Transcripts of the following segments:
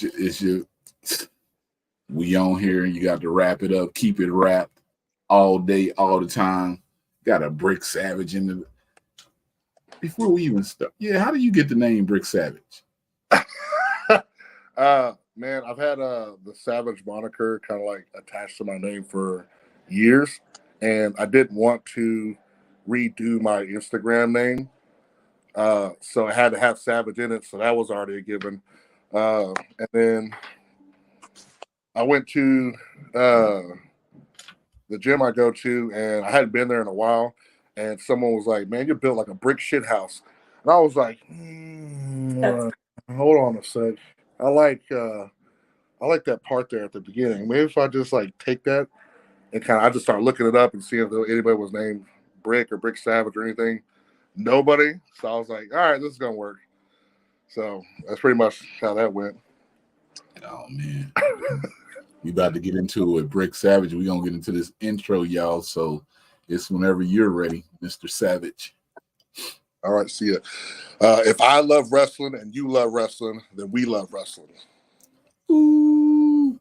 It's your we on here. You got to wrap it up. Keep it wrapped all day, all the time. Got a Brick Savage in the. Before we even start, yeah. How do you get the name Brick Savage? Man, I've had the Savage moniker kind of like attached to my name for years, and I didn't want to redo my Instagram name, so I had to have Savage in it. So that was already a given. And then I went to the gym I go to, and I hadn't been there in a while, and someone was like, "Man, you're built like a brick shit house," and I was like, "Hold on a sec. I like that part there at the beginning. Maybe if I just like take that and I just start looking it up and see if anybody was named Brick or Brick Savage or anything. Nobody. So I was like, all right, this is gonna work. So that's pretty much how that went. Oh man. We about to get into it. Brick Savage. We're gonna get into this intro, y'all. So it's whenever you're ready, Mr. Savage. All right, see ya. If I love wrestling and you love wrestling, then we love wrestling. Ooh.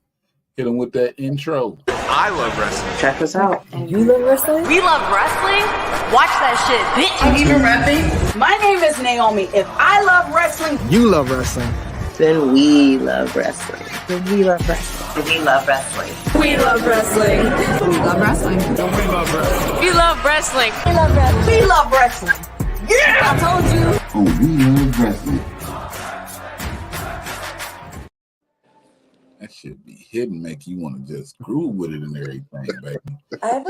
Hit him with that intro. I love wrestling. Check us out. And you love wrestling? We love wrestling? Watch that shit, bitch. I'm even rapping. My name is Naomi. If I love wrestling, You love wrestling. then we love wrestling. Then we love wrestling. We love wrestling. We love wrestling. We love wrestling. We love wrestling. We love wrestling. We love wrestling. We love wrestling. Yeah! I told you. Oh, we love wrestling. That should be hidden, make you want to just groove with it and everything, baby.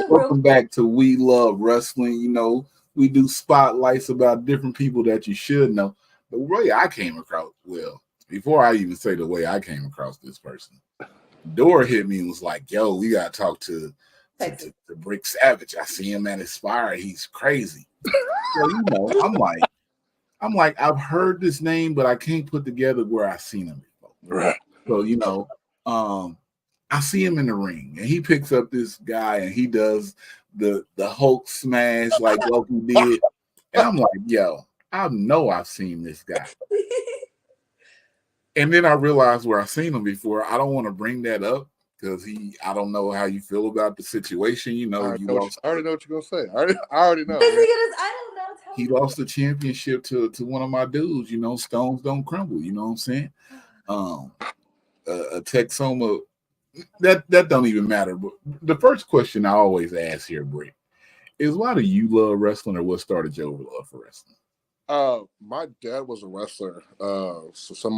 Welcome back to We Love Wrestling. You know, we do spotlights about different people that you should know. The way I came across, well, before I even say the way I came across this person, Dora hit me and was like, yo, we got to talk to Brick Savage. I see him at Aspire. He's crazy. So, you know, I'm like, I've heard this name, but I can't put together where I've seen him before. Right. So, you know, I see him in the ring and he picks up this guy and he does the Hulk smash like Loki did. And I'm like, yo, I know I've seen this guy. And then I realized where I've seen him before. I don't want to bring that up because I don't know how you feel about the situation. You know, I already know what you're gonna say. I already know. I don't know. He lost the championship to one of my dudes. You know, stones don't crumble. You know what I'm saying? A Texoma, that don't even matter. But the first question I always ask here, Brick, is why do you love wrestling, or what started your love for wrestling? My dad was a wrestler. So some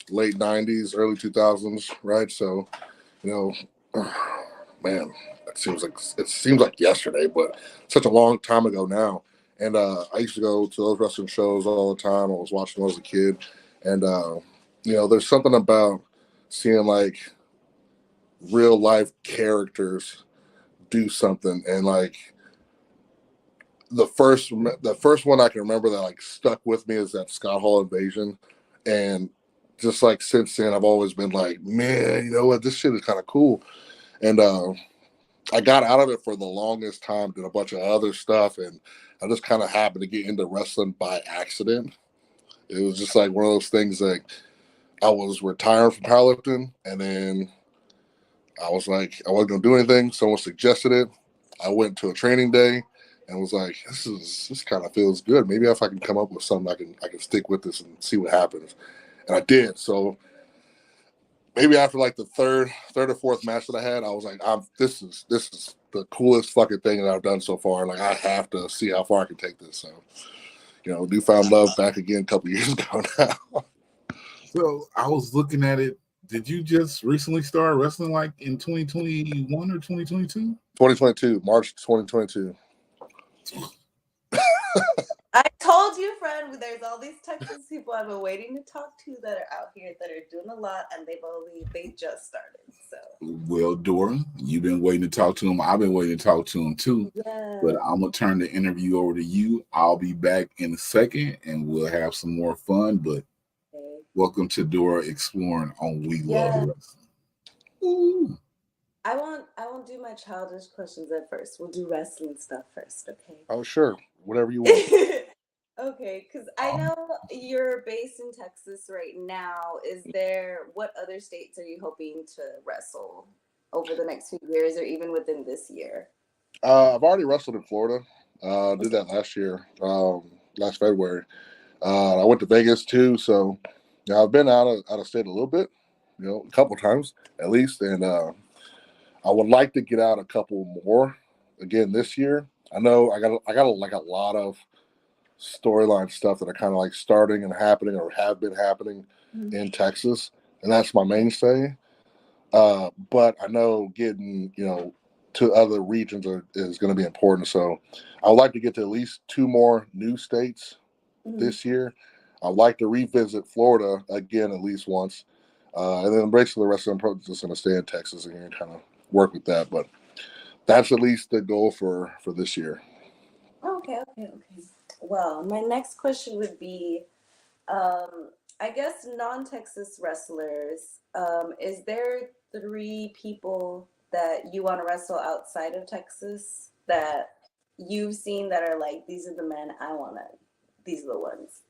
late '90s, early 2000s, right? So, you know, man, it seems like yesterday, but such a long time ago now. And I used to go to those wrestling shows all the time. I was watching them as a kid, and you know, there's something about seeing like real life characters do something, and like the first one I can remember that like stuck with me is that Scott Hall invasion, and just like since then I've always been like, man, you know what, this shit is kind of cool, and I got out of it for the longest time, did a bunch of other stuff, and I just kind of happened to get into wrestling by accident. It was just like one of those things like I was retiring from powerlifting, and then I was like, I wasn't gonna do anything. Someone suggested it. I went to a training day and was like, this kind of feels good. Maybe if I can come up with something, I can stick with this and see what happens. And I did. So maybe after like the third or fourth match that I had, I was like, this is the coolest fucking thing that I've done so far. Like I have to see how far I can take this. So, you know, newfound love back again a couple years ago now. So I was looking at it. Did you just recently start wrestling like in 2021 or 2022? 2022, March 2022. I told you, friend, there's all these Texas people I've been waiting to talk to that are out here that are doing a lot, and they just started. So, well, Dora, you've been waiting to talk to him. I've been waiting to talk to him too. yeah. But I'm gonna turn the interview over to you. I'll be back in a second, and we'll have some more fun. But welcome to Dora Exploring on We Love Wrestling. Ooh. I won't do my childish questions at first. We'll do wrestling stuff first, okay? Oh, sure. Whatever you want. Okay, because I know you're based in Texas right now. What other states are you hoping to wrestle over the next few years or even within this year? I've already wrestled in Florida. Did that last year, last February. I went to Vegas too, so I've been out of state a little bit, a couple times at least, and I would like to get out a couple more again this year. I know I got like a lot of storyline stuff that are kind of like starting and happening or have been happening in Texas, and that's my mainstay. But I know getting to other regions is going to be important. So I would like to get to at least 2 more new states this year. I'd like to revisit Florida again at least once, and then basically the rest of them probably just going to stay in Texas and kind of work with that. But that's at least the goal for this year. Okay. Well, my next question would be, I guess non-Texas wrestlers, is there 3 people that you want to wrestle outside of Texas that you've seen that are like, these are the men I want to, these are the ones?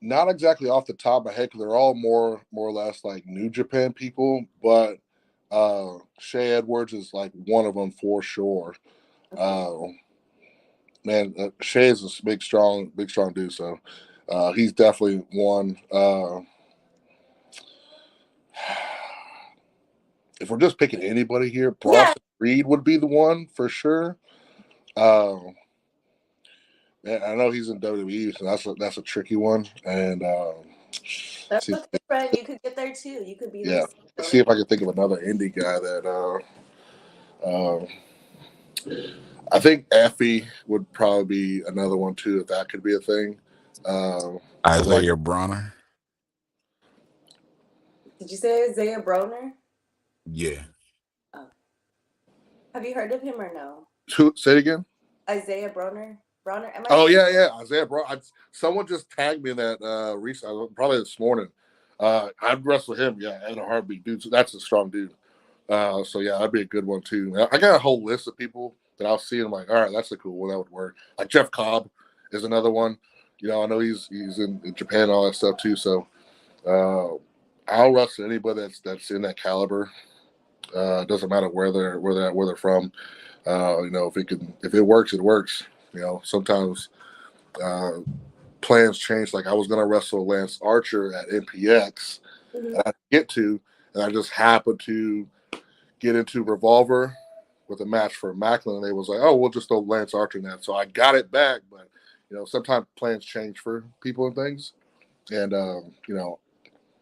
Not exactly off the top of my head because they're all more or less like New Japan people, but Shea Edwards is like one of them for sure. Man, Shea is a big strong dude, so he's definitely one. If we're just picking anybody here, Bronson Reed would be the one for sure. Man, I know he's in WWE, so that's a tricky one. And That's okay, friend. You could get there too. You could be there. Yeah, see if I can think of another indie guy that. I think Effie would probably be another one too, if that could be a thing. Isaiah Bronner. Did you say Isaiah Broner? Yeah. Oh. Have you heard of him or no? Say it again. Isaiah Broner. Yeah, Isaiah Broner. Someone just tagged me in that recently, probably this morning. I'd wrestle him, in a heartbeat, dude. So that's a strong dude. So yeah, that'd be a good one too. I got a whole list of people that I'll see and I'm like, all right, that's a cool one. That would work. Like Jeff Cobb is another one. I know he's in Japan and all that stuff too. So I'll wrestle anybody that's in that caliber. Doesn't matter where they're from. If it works, it works. Sometimes plans change. Like I was gonna wrestle Lance Archer at NPX, and I and I just happened to get into Revolver with a match for Macklin, and they was like, "Oh, we'll just throw Lance Archer in that." So I got it back, but sometimes plans change for people and things, and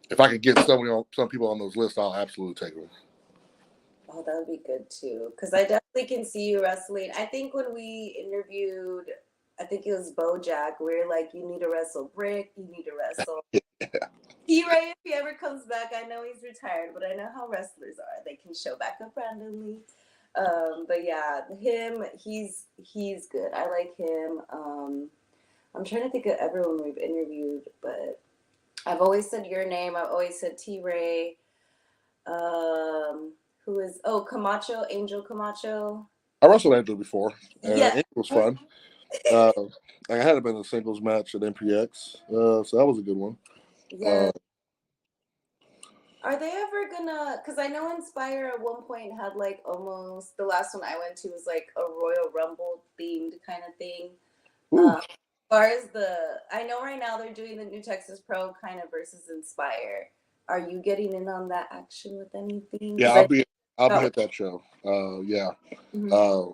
if I could get some people on those lists, I'll absolutely take them. Oh, that would be good too, because I definitely can see you wrestling. I think when we interviewed, I think it was Bojack, we were like, you need to wrestle Brick, you need to wrestle T-Ray if he ever comes back. I know he's retired, but I know how wrestlers are. They can show back up randomly. But yeah, him, he's good. I like him. I'm trying to think of everyone we've interviewed, but I've always said your name. I've always said T-Ray. Who is Camacho, Angel Camacho. I wrestled Angel before. It was fun. I had been a singles match at MPX, so that was a good one. Yeah. Are they ever gonna? Because I know Inspire at one point had like almost the last one I went to was like a Royal Rumble themed kind of thing. As far as I know right now they're doing the New Texas Pro kind of versus Inspire. Are you getting in on that action with anything? Yeah, I'll be at that show.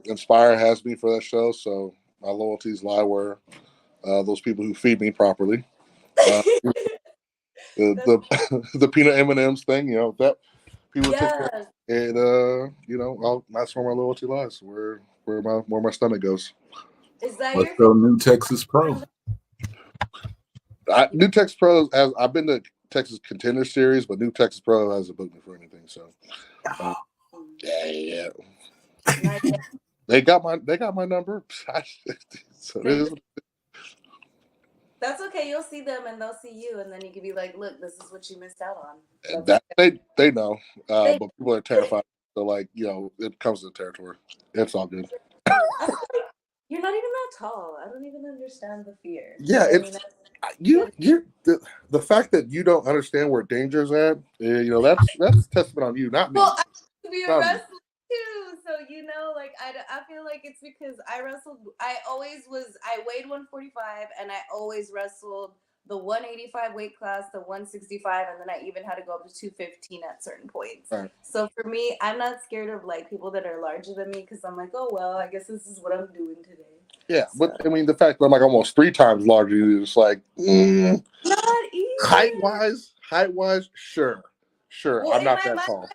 Inspire has me for that show, so my loyalties lie where those people who feed me properly. The peanut M&Ms thing, that people take care, and that's where my loyalty lies, where my stomach goes. Is that What's the New Texas Pro? New Texas Pro I've been to Texas Contender Series, but New Texas Pro hasn't booked me for anything. So, yeah. They got my number. So that's okay. You'll see them and they'll see you, and then you can be like, "Look, this is what you missed out on." They know, but people are terrified. So it comes to the territory. It's all good. I feel like You're not even that tall. I don't even understand the fear. Yeah, I mean, you're the fact that you don't understand where danger's at. That's testament on you, not me. well, I used to be a Not me. wrestler too, so like I feel like it's because I wrestled. I weighed 145, and I always wrestled the 185 weight class, the 165, and then I even had to go up to 215 at certain points. Right. So for me, I'm not scared of like people that are larger than me because I'm like, oh well, I guess this is what I'm doing today. Yeah, so. But I mean, the fact that I'm like almost 3 times larger than you, it's like not even. height wise, sure. Well, I'm not that tall.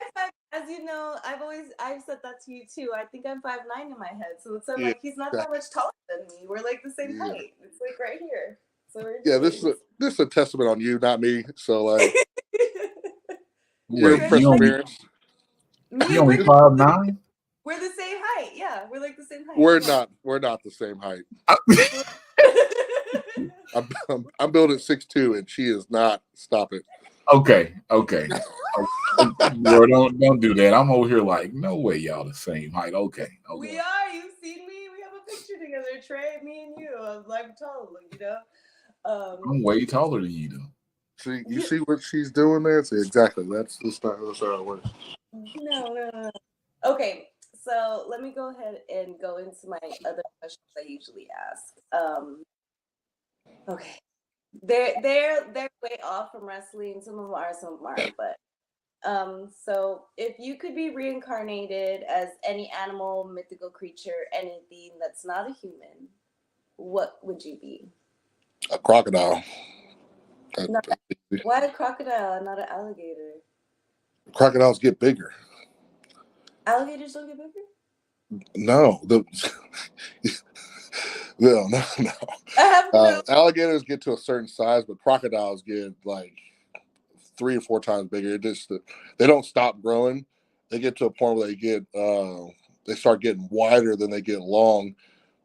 As you know, I've said that to you too. I think I'm 5'9" in my head, so it's like he's not that much taller than me. We're like the same height. It's like right here. So this is a testament on you, not me. So like, your perseverance. You only 5'9"? We're the same height. Yeah, we're like the same height. We're not the same height. I'm built at 6'2", and she is not. Stop it. Okay. Bro, don't do that. I'm over here like, no way, y'all the same height. Okay. We are. You've seen me. We have a picture together, Trey. Me and you. I'm tall, you know. I'm way taller than you, though. See, you see what she's doing there? See, exactly. That's how it works. No. Okay, so let me go ahead and go into my other questions I usually ask. Okay, they're way off from wrestling. Some of them are, some of them aren't. But so if you could be reincarnated as any animal, mythical creature, anything that's not a human, what would you be? A crocodile. Why a crocodile, not an alligator? Crocodiles get bigger. Alligators don't get bigger? No. No. Alligators get to a certain size, but crocodiles get like 3 or 4 times bigger. They don't stop growing. They get to a point where they start getting wider than they get long.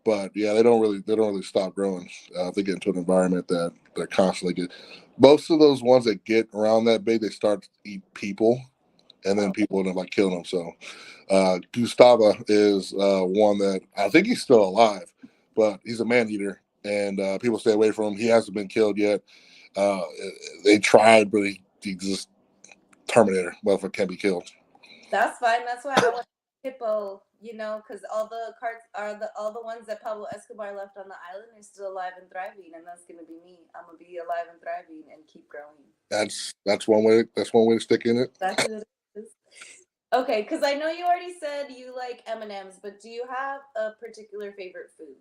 But yeah, they don't really stop growing. They get into an environment that they're constantly get. Most of those ones that get around that big, they start to eat people, and then people end up like killing them. So Gustava is one that I think he's still alive, but he's a man eater, and people stay away from him. He hasn't been killed yet. They tried, but he just Terminator. Motherfucker can't be killed. That's fine. That's why I want hippo. You know, because all the cards are all the ones that Pablo Escobar left on the island are still alive and thriving, and that's gonna be me. I'm gonna be alive and thriving and keep growing. That's one way. That's one way to stick in it. That's what it is. Okay, because I know you already said you like M&Ms, but do you have a particular favorite food?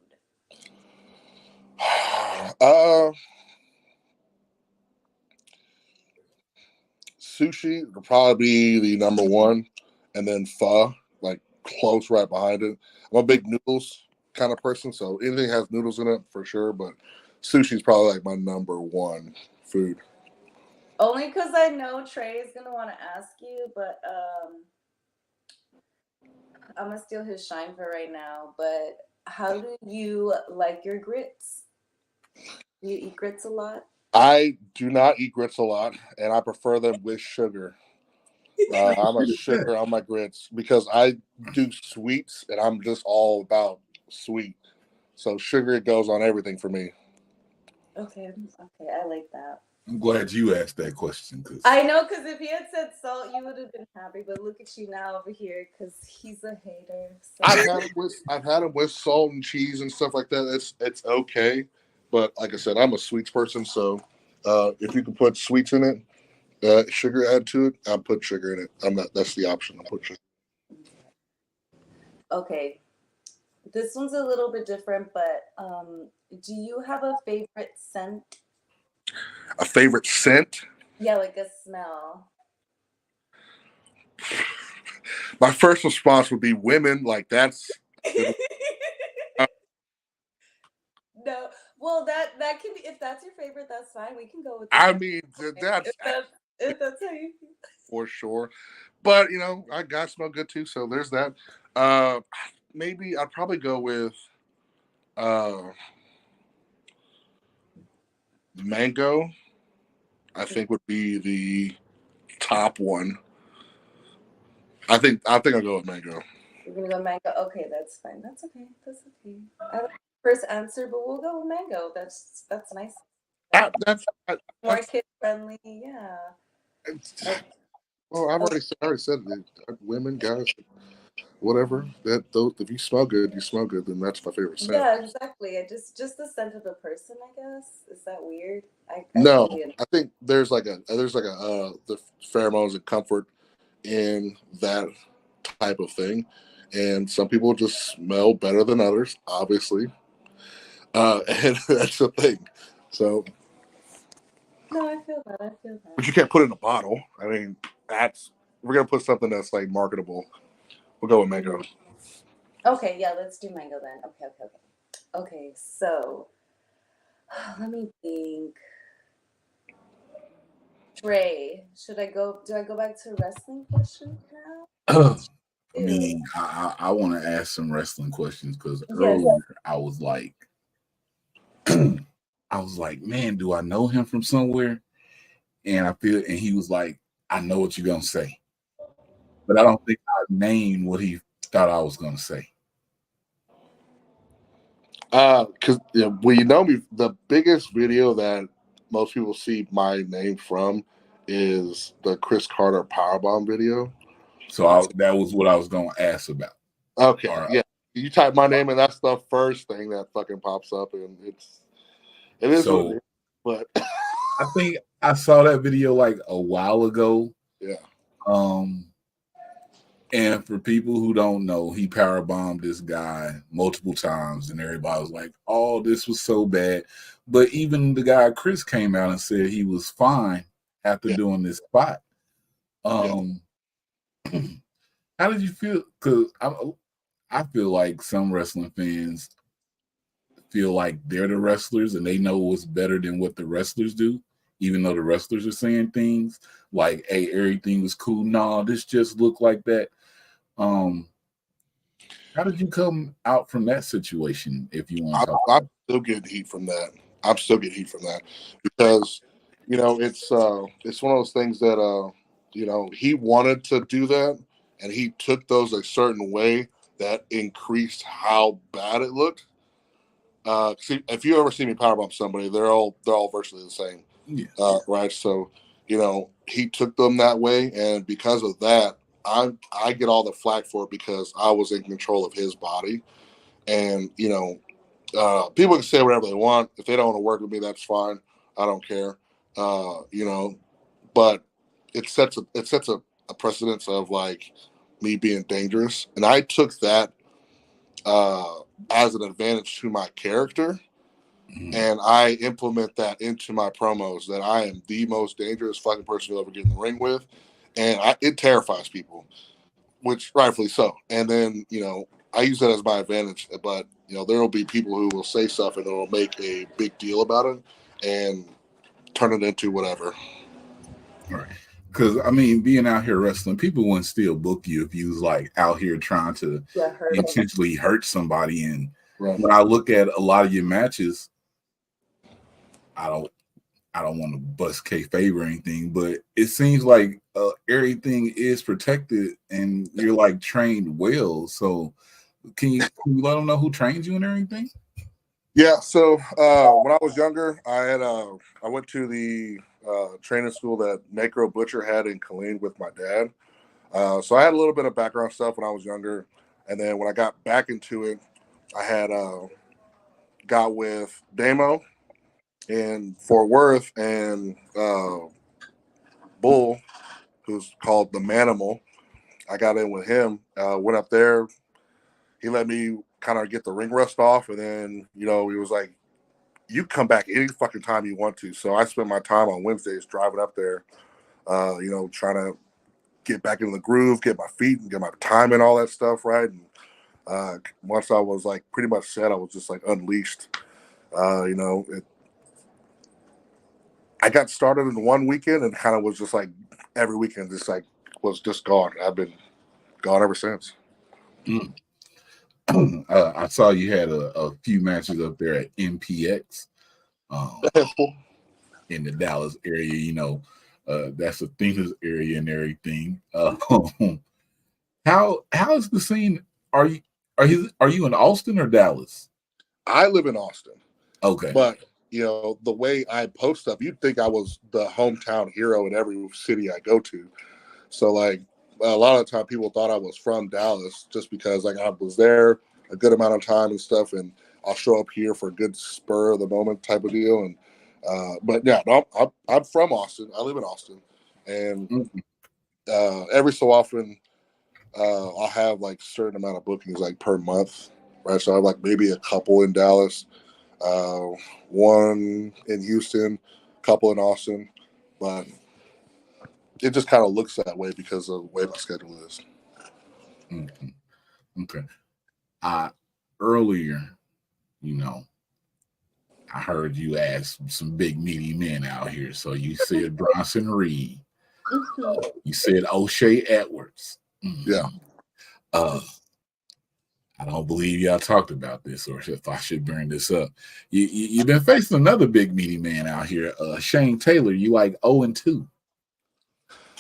Sushi would probably be the number one, and then pho, like close right behind it. I'm a big noodles kind of person, so anything has noodles in it for sure. But sushi is probably like my number one food. Only because I know Trey is gonna want to ask you, but I'm gonna steal his shine for right now. But how do you like your grits? Do you eat grits a lot? I do not eat grits a lot, and I prefer them with sugar. I'm a sugar on my grits because I do sweets, and I'm just all about sweet. So sugar goes on everything for me. Okay, I like that. I'm glad you asked that question. I know, because if he had said salt, you would have been happy. But look at you now over here, because he's a hater. So. I've had him with salt and cheese and stuff like that. It's okay, but like I said, I'm a sweets person. So if you can put sweets in it, sugar add to it, I'll put sugar in it. I'm not. That's the option. I'll put sugar. Okay, this one's a little bit different, but do you have a favorite scent? A favorite scent? Yeah, like a smell. My first response would be women. Like that's. No, well that can be, if that's your favorite, that's fine. We can go with. I mean, that's if that's how you feel. For sure, but I got smell good too. So there's that. Maybe I'd probably go with mango. I think would be the top one. I think I'll go with mango. You're gonna go mango. Okay, that's fine. That's okay. That's okay. I like the first answer, but we'll go with mango. That's nice. That's More kid friendly. Yeah. well, I already said it. Women, guys, whatever. Those, if you smell good, you smell good. Then that's my favorite scent. Yeah, exactly. Just the scent of the person, I guess. Is that weird? No, totally I think there's like a the pheromones and comfort in that type of thing, and some people just smell better than others, obviously, and that's the thing. So, No, I feel that. I feel but that. you can't put it in a bottle. I mean, we're gonna put something that's like marketable. We'll go with mango. Okay, yeah, let's do mango then. Okay. Okay, so let me think. Trey, do I go back to wrestling questions now? I mean, I want to ask some wrestling questions because Yes. earlier I was like, man, do I know him from somewhere? And he was like, I know what you're gonna say, but I don't think I named what he thought I was gonna say. Because well, you know me, the biggest video that most people see my name from is the Chris Carter powerbomb video. So that was what I was gonna ask about. Okay, Right. yeah. You type my name and that's the first thing that fucking pops up, and it is So, what it is. But I think I saw that video like a while ago. yeah. And for people who don't know, he powerbombed this guy multiple times, and everybody was like, "Oh, this was so bad." But even the guy Chris came out and said he was fine after doing this spot. How did you feel? Because I feel like some wrestling fans feel like they're the wrestlers and they know what's better than what the wrestlers do, even though the wrestlers are saying things like, "Hey, everything was cool." No, this just looked like that. How did you come out from that situation? If you want to talk, I'm still getting heat from that. I'm still getting heat from that because it's one of those things that he wanted to do that, and he took those a certain way that increased how bad it looked. See, if you ever see me powerbomb somebody, they're all virtually the same. yeah. Right. So, he took them that way, and because of that, I get all the flack for it because I was in control of his body, and people can say whatever they want. If they don't want to work with me, that's fine. I don't care. But it sets a precedence of like me being dangerous, and I took that as an advantage to my character. And I implement that into my promos that I am the most dangerous fucking person you'll ever get in the ring with. And it terrifies people, which rightfully so. And then, I use that as my advantage. But, there will be people who will say stuff and it'll make a big deal about it and turn it into whatever. All right. Because, I mean, being out here wrestling, people wouldn't still book you if you was like out here trying to intentionally hurt somebody. And when I look at a lot of your matches, I don't want to bust kayfabe or anything, but it seems like everything is protected and you're like trained well. So can you let them know who trains you and everything? Yeah. So when I was younger, I went to the training school that Necro Butcher had in Killeen with my dad. So I had a little bit of background stuff when I was younger, and then when I got back into it, I had got with Damo in Fort Worth and Bull, who's called the Manimal. I got in with him, went up there. He let me kind of get the ring rust off, and then he was like, "You come back any fucking time you want to." So I spent my time on Wednesdays driving up there, trying to get back into the groove, get my feet and get my time and all that stuff right. And once I was like pretty much set, I was just like unleashed. I got started in one weekend and kind of was just like every weekend just like was just gone. I've been gone ever since. I saw you had a few matches up there at MPX in the Dallas area. That's Athena's area and everything. How is the scene are you in Austin or Dallas? I live in Austin. Okay. But, the way I post stuff, you'd think I was the hometown hero in every city I go to. So, like, a lot of the time people thought I was from Dallas just because, like, I was there a good amount of time and stuff, and I'll show up here for a good spur of the moment type of deal. And but, yeah, no, I'm from Austin. I live in Austin. And every so often I'll have, like, a certain amount of bookings, like, per month, right? So I have, like, maybe a couple in Dallas. One in Houston, couple in Austin, but it just kind of looks that way because of the way my schedule is. Okay. Earlier, I heard you ask some big meaty men out here. So you said Bronson Reed. You said O'Shea Edwards. Yeah. I don't believe y'all talked about this, or if I should bring this up. You've been facing another big meaty man out here, Shane Taylor. You like 0-2.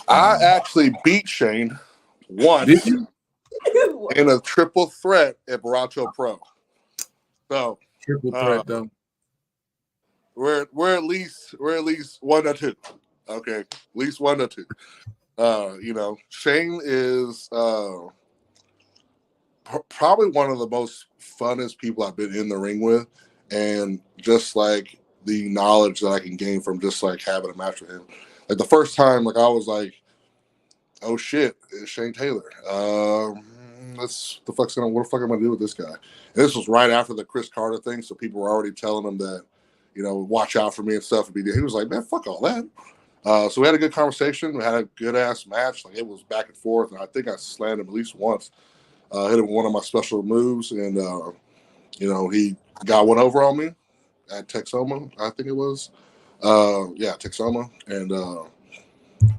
I actually beat Shane once. Did you? In a triple threat at Baracho Pro. So triple threat though. We're at least 1-2. Okay, at least 1-2. Shane is probably one of the most funnest people I've been in the ring with, and just like the knowledge that I can gain from just like having a match with him. Like the first time, like I was like, "Oh shit, it's Shane Taylor." What the fuck am I gonna do with this guy? And this was right after the Chris Carter thing, so people were already telling him that, watch out for me and stuff. He was like, "Man, fuck all that." So we had a good conversation. We had a good ass match. Like it was back and forth, and I think I slammed him at least once. Hit him with one of my special moves, and he got one over on me at Texoma, I think it was. Texoma, and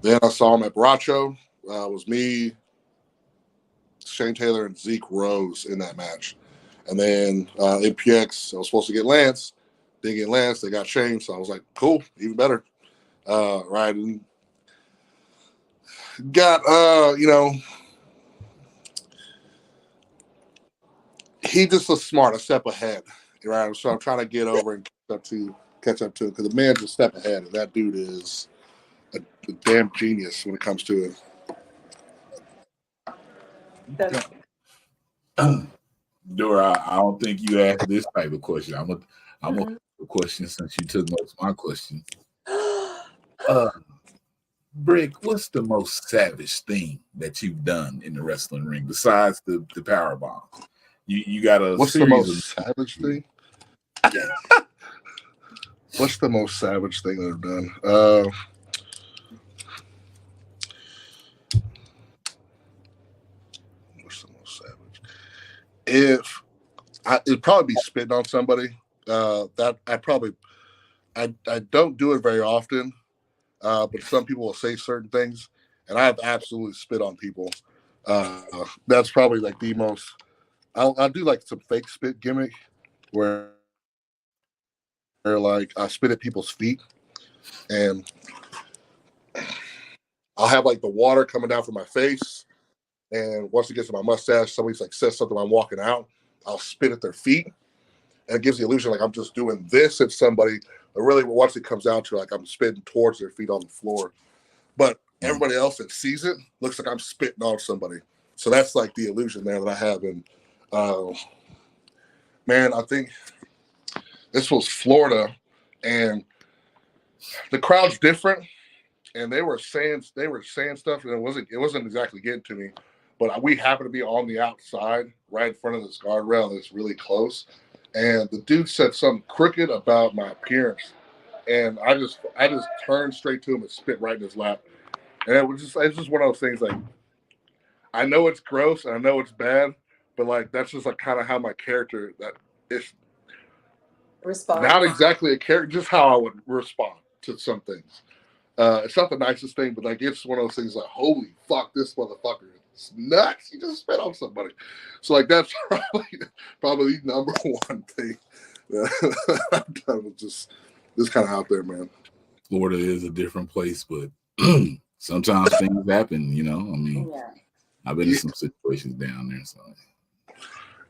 then I saw him at Baracho. It was me, Shane Taylor, and Zeke Rose in that match. And then in PX, I was supposed to get Lance. Didn't get Lance. They got Shane. So I was like, cool, even better. Right. And got, he just was smart, a step ahead. Right. So I'm trying to get over and catch up to it because the man's a step ahead. And that dude is a damn genius when it comes to it. Dora, I don't think you asked this type of question. I'm a question since you took most of my questions. Brick, what's the most savage thing that you've done in the wrestling ring besides the power bomb? You got a what's the most savage thing? Yeah. What's the most savage thing that I've done? What's the most savage? It'd probably be spitting on somebody. That I don't do it very often, but some people will say certain things, and I have absolutely spit on people. That's probably like the most. I'll do like some fake spit gimmick where like I spit at people's feet, and I'll have like the water coming down from my face, and once it gets to my mustache, somebody's like says something, I'm walking out, I'll spit at their feet, and it gives the illusion like I'm just doing this at somebody, but really once it comes down to like I'm spitting towards their feet on the floor, but everybody else that sees it looks like I'm spitting on somebody. So that's like the illusion there that I have. And man, I think this was Florida, and the crowd's different, and they were saying stuff, and it wasn't exactly getting to me, but we happened to be on the outside, right in front of this guardrail that's really close, and the dude said something crooked about my appearance, and I just turned straight to him and spit right in his lap, and it's just one of those things like I know it's gross and I know it's bad, but like that's just like kind of how my character that is. Respond. Not exactly a character, just how I would respond to some things. It's not the nicest thing, but like it's one of those things like, holy fuck, this motherfucker is nuts. He just spit on somebody. So like that's probably the number one thing that I've done with just kind of out there, man. Florida is a different place, but sometimes things happen, I mean, I've been in some situations down there. So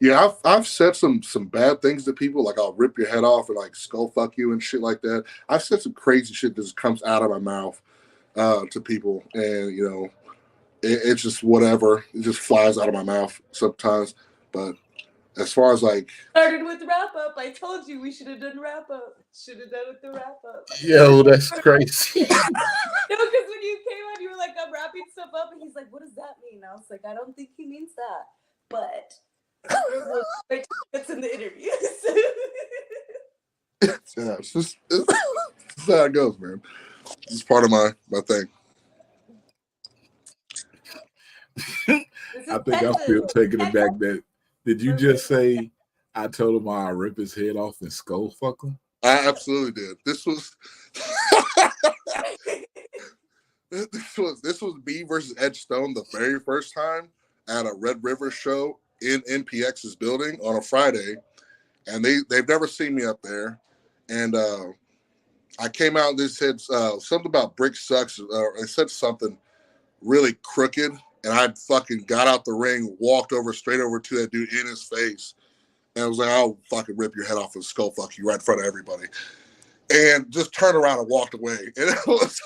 Yeah, I've said some bad things to people, like I'll rip your head off and like skull fuck you and shit like that. I've said some crazy shit that just comes out of my mouth to people, and you know, it's just whatever. It just flies out of my mouth sometimes. But as far as like started with wrap up. I told you we should have done wrap up. Should have done it the wrap up. Yo, that's crazy. No, because when you came on, you were like, I'm wrapping stuff up, and he's like, what does that mean? I was like, I don't think he means that, but it's in the interview. yeah, it's how it goes, man. It's part of my thing. I think I'm still taking it back. That did you just say? I told him I'll rip his head off and skull fuck him. I absolutely did. This was me versus Ed Stone the very first time at a Red River show in NPX's building on a Friday, and they've never seen me up there, and I came out and they said something about brick sucks, or they said something really crooked, and I fucking got out the ring, walked straight over to that dude in his face, and I was like, I'll fucking rip your head off and skull fuck you right in front of everybody. And just turned around and walked away. And it was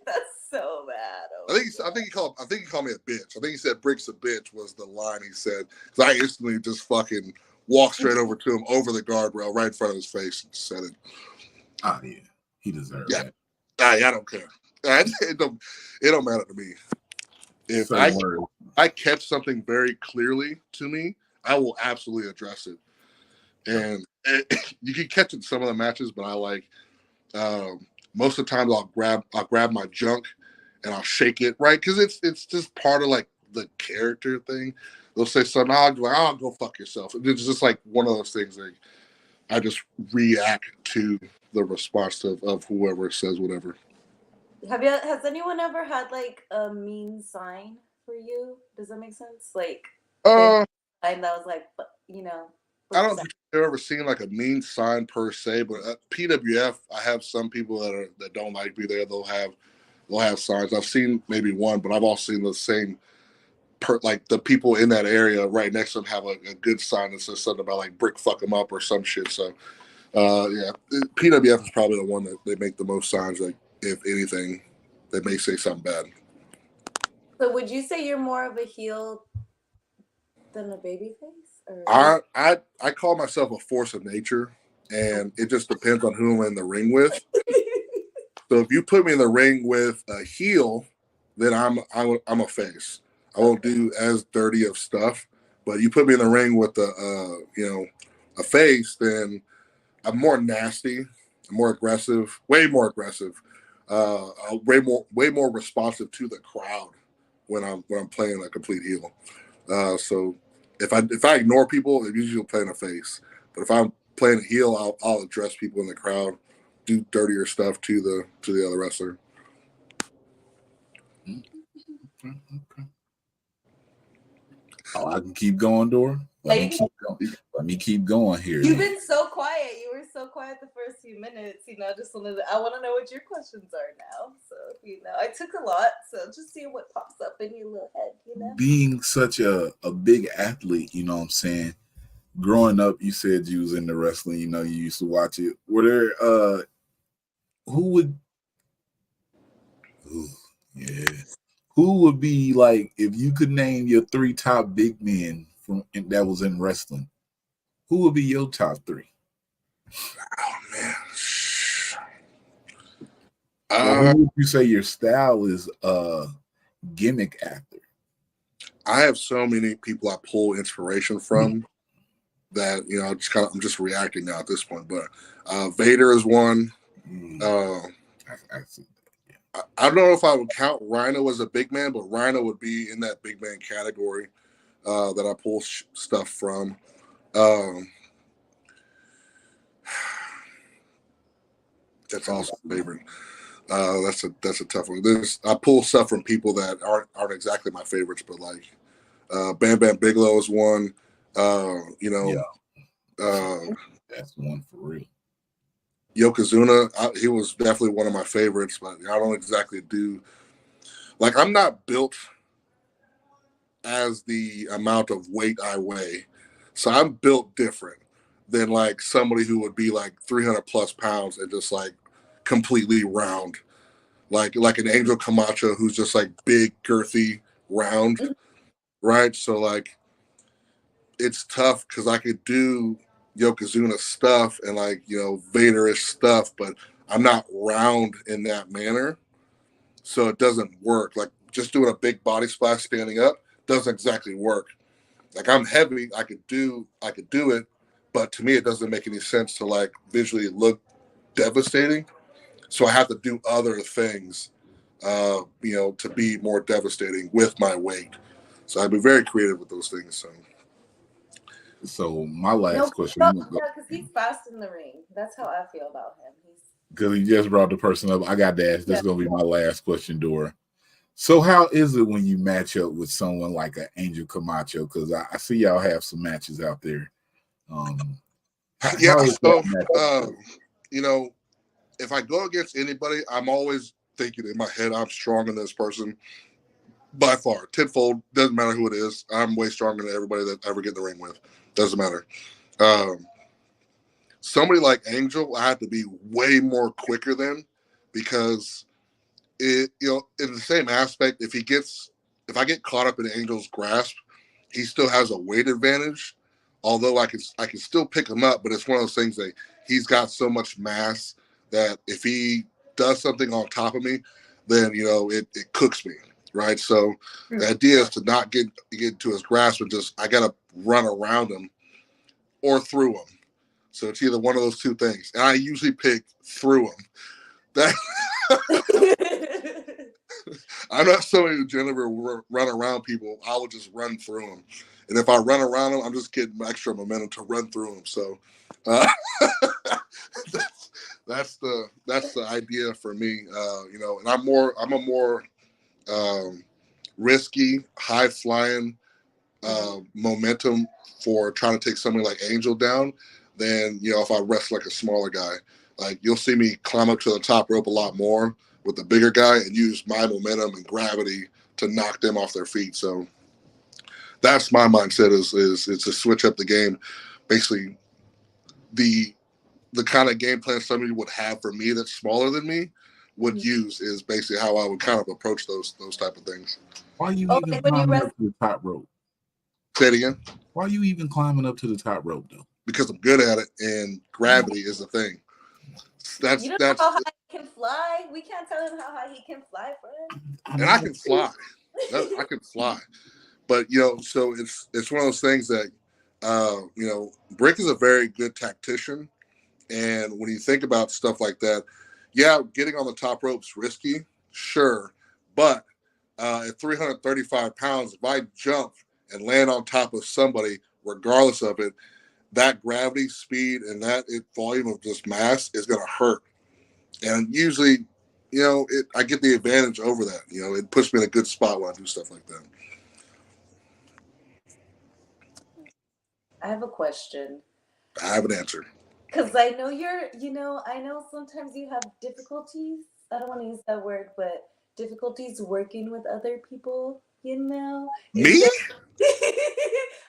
that's so bad. I think he called me a bitch. I think he said Brick's a bitch was the line he said. Because I instantly just fucking walked straight over to him over the guardrail right in front of his face and said it. Oh yeah. He deserves that. I don't care. It don't matter to me. If I catch something very clearly to me, I will absolutely address it. And you can catch it in some of the matches, but I like most of the time I'll grab my junk and I'll shake it, right? Because it's just part of like the character thing. They'll say something, I'll be like, oh, go fuck yourself. It's just like one of those things that I just react to the response of whoever says whatever. Has anyone ever had like a mean sign for you? Does that make sense? Like sign that was like, you know. I don't think I've ever seen like a mean sign per se, but at PWF, I have some people that don't like me there. They'll have signs. I've seen maybe one, but I've also seen the same. Like the people in that area right next to them have a good sign that says something about like brick fuck them up or some shit. So yeah, PWF is probably the one that they make the most signs. Like if anything, they may say something bad. So would you say you're more of a heel than a baby face? I call myself a force of nature, and it just depends on who I'm in the ring with. So if you put me in the ring with a heel, then I'm a face. I won't do as dirty of stuff. But you put me in the ring with a face, then I'm more nasty, I'm more aggressive, way more aggressive, way more responsive to the crowd when I'm playing a complete heel. So if I ignore people, it usually playing a face. But if I'm playing a heel, I'll address people in the crowd, do dirtier stuff to the other wrestler. Okay. Oh, I can keep going, Dora. Let me keep going here. You've been so quiet. You were so quiet the first few minutes. You know, I want to know what your questions are now. So, I took a lot. So just see what pops up in your little head, Being such a big athlete, you know what I'm saying? Growing up, you said you was into wrestling, you used to watch it. Were there who would be like, if you could name your 3 top big men that was in wrestling, who would be your top 3? Oh man. Who would you say your style is gimmick actor? I have so many people I pull inspiration from that I'm just reacting now at this point. But Vader is one. I don't know if I would count Rhino as a big man, but Rhino would be in that big man category that I pull stuff from. That's also a favorite. That's a tough one. I pull stuff from people that aren't exactly my favorites, but like Bam Bam Bigelow is one. That's one for real. Yokozuna, he was definitely one of my favorites, but I don't exactly do. Like, I'm not built as the amount of weight I weigh. So I'm built different than like somebody who would be like 300 plus pounds and just like completely round. Like an Angel Kamacho who's just like big, girthy, round, right? So like it's tough because I could do Yokozuna stuff and like, you know, Vader-ish stuff, but I'm not round in that manner. So it doesn't work. Like just doing a big body splash standing up doesn't exactly work. Like I'm heavy, I could do it, but to me it doesn't make any sense to like visually look devastating. So I have to do other things, you know, to be more devastating with my weight. So I'd be very creative with those things. So my last question, yeah, because he's fast in the ring. That's how I feel about him. Because he just brought the person up. I got to ask. This is gonna be my last question, Dora. So how is it when you match up with someone like an Angel Kamacho? Because I see y'all have some matches out there. Yeah, so you know, if I go against anybody, I'm always thinking in my head, I'm stronger than this person by far, tenfold. Doesn't matter who it is. I'm way stronger than everybody that I ever get in the ring with. Doesn't matter. Somebody like Angel, I have to be way more quicker than, because it, you know, in the same aspect, if I get caught up in Angel's grasp, he still has a weight advantage. Although I can still pick him up, but it's one of those things that he's got so much mass that if he does something on top of me, then you know it cooks me, right? So the idea is to not get into his grasp and just I gotta run around him or through him. So it's either one of those two things, and I usually pick through him. That I'm not somebody who generally run around people. I will just run through them. And if I run around them, I'm just getting extra momentum to run through them. So that's the idea for me. You know, and I'm a more risky, high flying momentum for trying to take somebody like Angel down than, you know, if I wrestle like a smaller guy. Like you'll see me climb up to the top rope a lot more with the bigger guy and use my momentum and gravity to knock them off their feet. So that's my mindset is to switch up the game. Basically, the kind of game plan somebody would have for me that's smaller than me would use is basically how I would kind of approach those type of things. Why are you even climbing up to the top rope? Say it again. Why are you even climbing up to the top rope though? Because I'm good at it, and gravity is the thing. That's know how high he can fly. We can't tell him how high he can fly, friend. And I can fly. I can fly. But you know, so it's one of those things that you know, Brick is a very good tactician, and when you think about stuff like that, yeah, getting on the top rope's risky, sure, but at 335 pounds, if I jump and land on top of somebody, regardless of it, that gravity, speed, and that volume of just mass is going to hurt. And usually, you know, I get the advantage over that. You know, it puts me in a good spot when I do stuff like that. I have a question. I have an answer. Because I know I know sometimes you have difficulties. I don't want to use that word, but difficulties working with other people, you know? Me?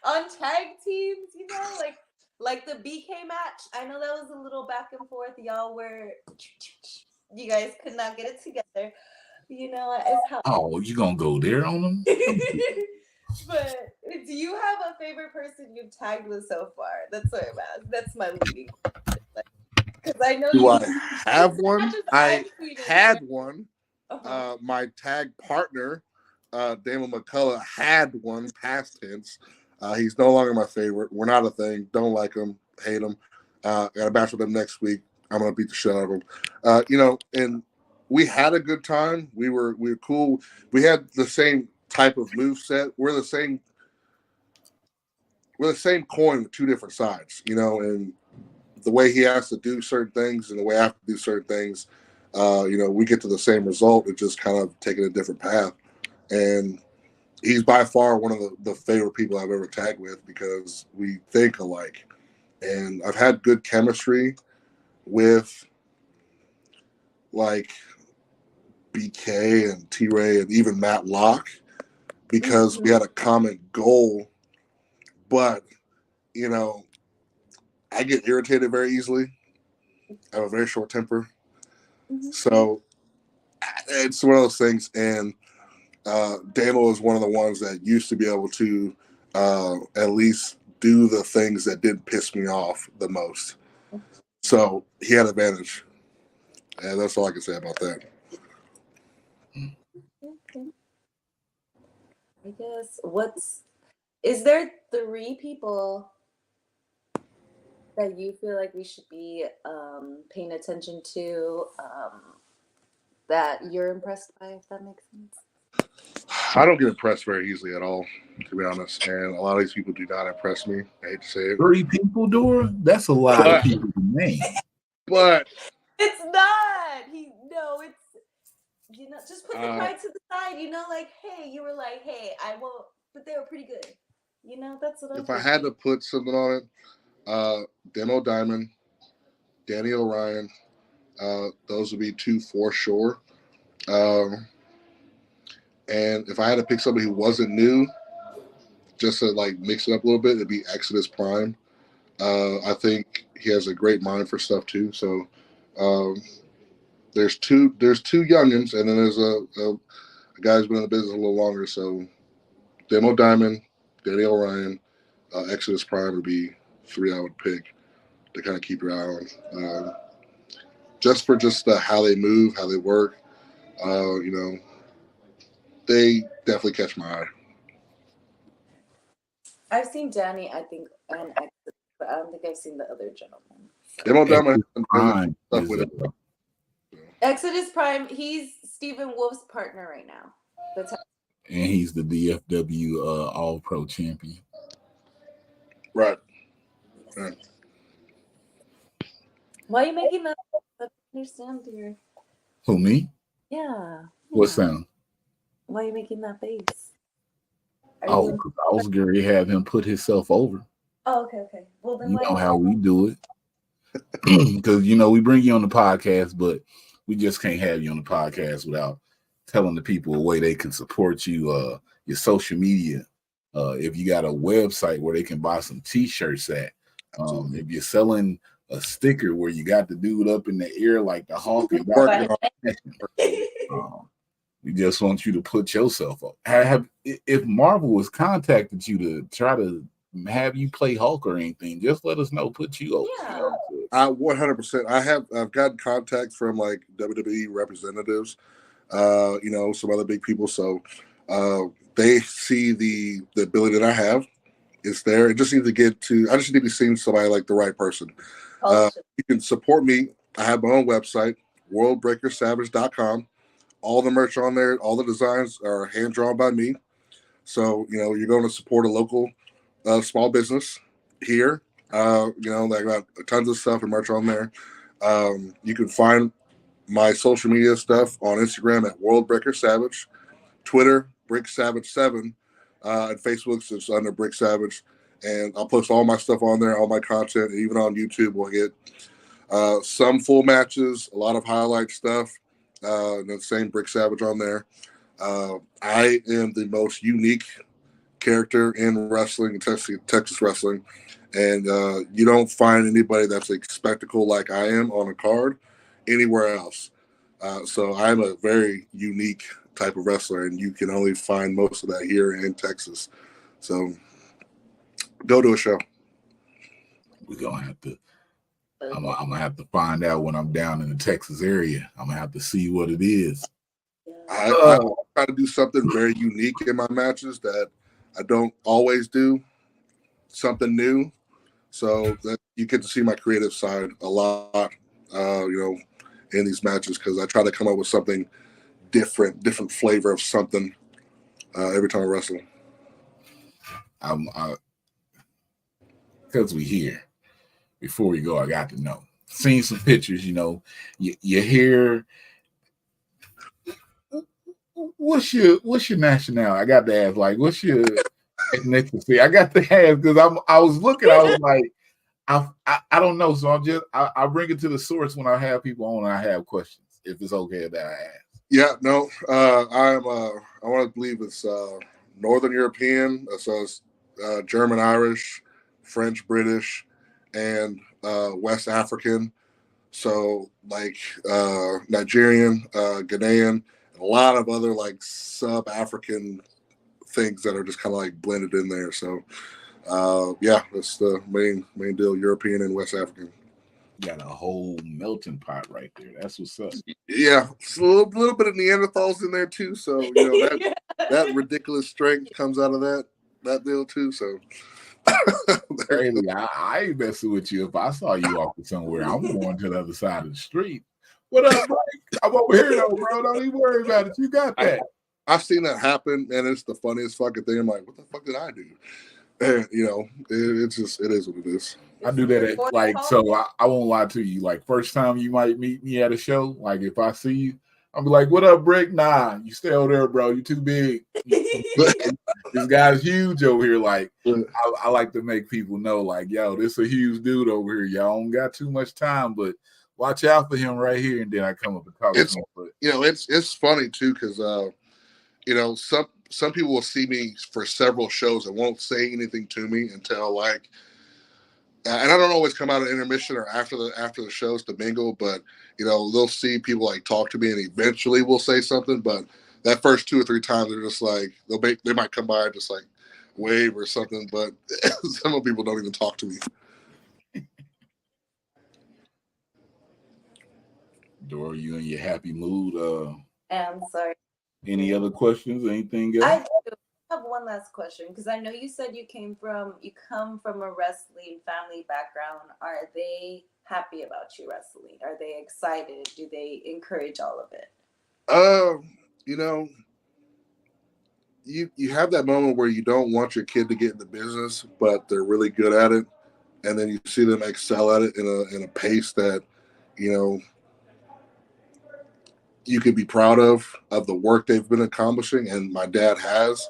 On tag teams, you know, like the BK match. I know that was a little back and forth. You guys could not get it together. You know, it's how. Oh, you gonna go there on them? But do you have a favorite person you've tagged with so far? That's what I'm asking. That's my leading question. Because I know I have one? I had one. My tag partner, Damon McCullough, had one, past tense. He's no longer my favorite. We're not a thing. Don't like him. Hate him. Got a match with him next week. I'm gonna beat the shit out of him. You know, and we had a good time. We were cool. We had the same type of move set. We're the same coin with two different sides. You know, and the way he has to do certain things and the way I have to do certain things, you know, we get to the same result. It's just kind of taking a different path. And he's by far one of the favorite people I've ever tagged with because we think alike. And I've had good chemistry with like BK and T-Ray and even Matt Locke because we had a common goal. But, you know, I get irritated very easily. I have a very short temper. So it's one of those things. And Daniel is one of the ones that used to be able to at least do the things that didn't piss me off the most. So he had advantage. And that's all I can say about that. I guess is there 3 people that you feel like we should be paying attention to that you're impressed by, if that makes sense? I don't get impressed very easily at all, to be honest. And a lot of these people do not impress me. I hate to say it. 3 people, Dora? That's a lot of people to name. But it's not. It's, you know, just put the pride to the side, you know, like, hey, you were like, hey, I won't, but they were pretty good. You know, that's what if I had to put something on it, Demo Diamond, Danny O'Ryan, those would be 2 for sure. And if I had to pick somebody who wasn't new, just to like mix it up a little bit, it'd be Exodus Prime. I think he has a great mind for stuff too. So there's two youngins, and then there's a guy who's been in the business a little longer. So Demo Diamond, Danny O'Ryan, Exodus Prime would be 3 I would pick to kind of keep your eye on. Just for how they move, how they work, you know, they definitely catch my eye. I've seen Danny, I think, and Exodus, but I don't think I've seen the other gentleman. Demo Diamond stuff with it. Exodus Prime, he's Stephen Wolf's partner right now. And he's the DFW All-Pro champion. Right. Yes. Right. Why are you making that? I don't understand here. Who, me? Yeah. What sound? Why are you making that face? Because I was going to have him put himself over. Oh, okay. Well, then you know how we do it. Because, you know, we bring you on the podcast, but we just can't have you on the podcast without telling the people a way they can support you, your social media. If you got a website where they can buy some T-shirts at. If you're selling a sticker where you got the dude up in the air like the Hulk and we just want you to put yourself up. If Marvel has contacted you to try to have you play Hulk or anything, just let us know. Put you up. Yeah. 100%. I've gotten contact from like WWE representatives, you know, some other big people. So they see the ability that I have. It's there. It just needs to I just need to be seen somebody like the right person. You can support me. I have my own website, worldbreakersavage.com. All the merch on there, all the designs are hand drawn by me. So, you know, you're going to support a local small business here. You know, they got tons of stuff and merch on there. You can find my social media stuff on Instagram at worldbreakersavage, Twitter, BrickSavage7, and Facebook's it's under Brick Savage. And I'll post all my stuff on there, all my content, and even on YouTube we'll get some full matches, a lot of highlight stuff. And the same Brick Savage on there. I am the most unique character in wrestling, Texas wrestling, and you don't find anybody that's a spectacle like I am on a card anywhere else. So I'm a very unique type of wrestler, and you can only find most of that here in Texas. So go to a show. We're gonna have to. I'm gonna have to find out when I'm down in the Texas area. I'm gonna have to see what it is. I try to do something very unique in my matches that I don't always do. Something new, so that you get to see my creative side a lot. You know, in these matches because I try to come up with something different flavor of something every time I wrestle. Because we here. Before we go, I got to know. Seen some pictures, you know. You hear. What's your nationality? I got to ask. Like, what's your ethnicity? I got to ask because I was looking. I was like, I don't know. So I bring it to the source when I have people on and I have questions. If it's okay that I ask. Yeah. No. I want to believe it's Northern European, so it's German, Irish, French, British, and West African. So like Nigerian, Ghanaian, and a lot of other like sub-African things that are just kind of like blended in there. So yeah, that's the main deal, European and West African. Got a whole melting pot right there. That's what's up. Yeah, it's a little bit of Neanderthals in there too. So that ridiculous strength comes out of that deal too. So Crazy. I ain't messing with you. If I saw you walking somewhere, I'm going to the other side of the street. What up, Mike? I'm over here though, bro. Don't even worry about it. You got that. I've seen that happen, and it's the funniest fucking thing. I'm like, what the fuck did I do? And it is what it is. I do that I won't lie to you. Like first time you might meet me at a show, like if I see you, I'll be like, "What up, Brick? Nah, you stay over there, bro. You too big." This guy's huge over here. Like I like to make people know, like, yo, this a huge dude over here. Y'all don't got too much time, but watch out for him right here. And then I come up and talk to him. But it's funny too because some people will see me for several shows and won't say anything to me until like. And I don't always come out of intermission or after the shows to mingle, but they'll see people like talk to me and eventually we'll say something. But that first 2 or 3 times they're just like they might come by and just like wave or something. But some people don't even talk to me. Dora, you in your happy mood? I'm sorry. Any other questions? Anything else? I do have one last question because I know you said you come from a wrestling family background. Are they happy about you wrestling? Are they excited? Do they encourage all of it? You have that moment where you don't want your kid to get in the business, but they're really good at it, and then you see them excel at it in a pace that you could be proud of the work they've been accomplishing. And my dad has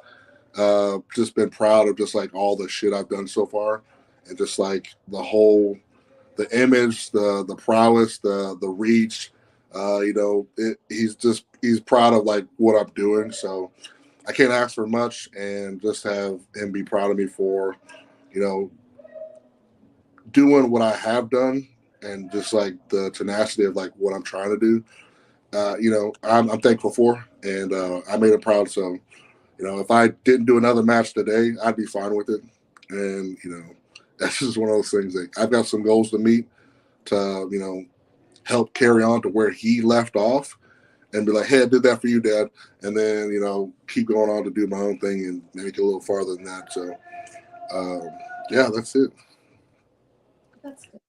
just been proud of just like all the shit I've done so far, and just like the image, the prowess, the reach. He's proud of like what I'm doing. So I can't ask for much, and just have him be proud of me for doing what I have done, and just like the tenacity of like what I'm trying to do. I'm thankful for, and I made him proud. So, if I didn't do another match today, I'd be fine with it. And, that's just one of those things that I've got some goals to meet to, help carry on to where he left off and be like, hey, I did that for you, Dad. And then, keep going on to do my own thing and make it a little farther than that. So, yeah, that's it. That's good.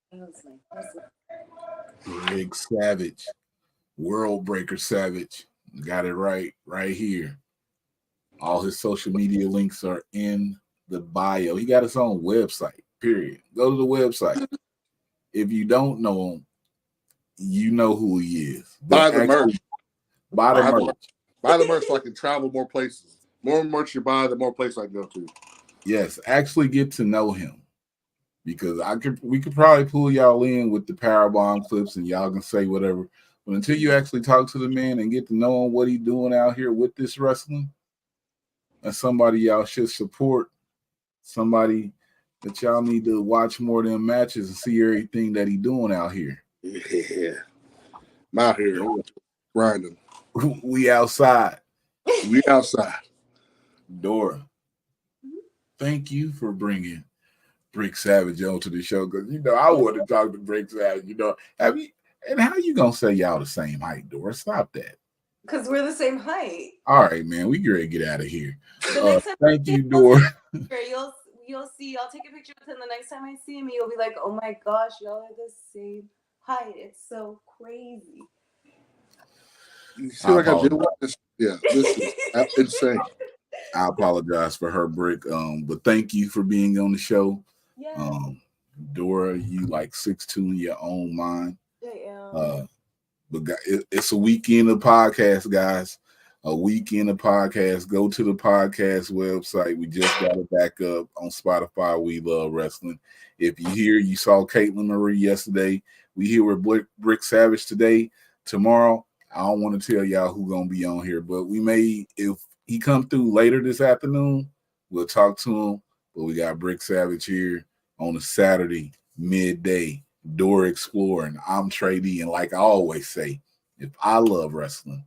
That's Big Savage. World Breaker Savage. Got it right here. All his social media links are in the bio. He got his own website, period. Go to the website. If you don't know him, you know who he is. Buy the merch. Buy the merch. Buy the merch so I can travel more places. More merch you buy, the more places I can go to. Yes, actually get to know him. Because we could probably pull y'all in with the Powerbomb clips and y'all can say whatever. But until you actually talk to the man and get to know him, what he's doing out here with this wrestling, and somebody y'all should support, somebody that y'all need to watch more than matches and see everything that he's doing out here. Yeah. I'm out here grinding. We outside. We outside. Dora, thank you for bringing Brick Savage onto the show, because I want to talk to Brick Savage. And how you gonna say y'all the same height, Dora? Stop that. Because we're the same height. All right, man. We gotta get out of here. Thank you, Dora. You'll see. I'll take a picture with him the next time I see him. You'll be like, "Oh my gosh, y'all are the same height. It's so crazy." You see like I do this? Yeah, this is insane. I apologize for her, Brick. But thank you for being on the show. Yeah. Dora, you like 6'2" in your own mind. Yeah. But it's a weekend of podcasts, guys. A weekend of podcasts. Go to the podcast website. We just got it back up on Spotify. We Love Wrestling. If you saw Caitlin Marie yesterday. We here with Brick Savage today. Tomorrow, I don't want to tell y'all who's gonna be on here, but we may, if he come through later this afternoon, we'll talk to him. But we got Brick Savage here on a Saturday midday door exploring. I'm Trey D, and like I always say, if I love wrestling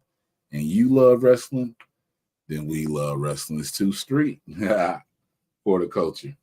and you love wrestling, then we love wrestling. It's too street for the culture.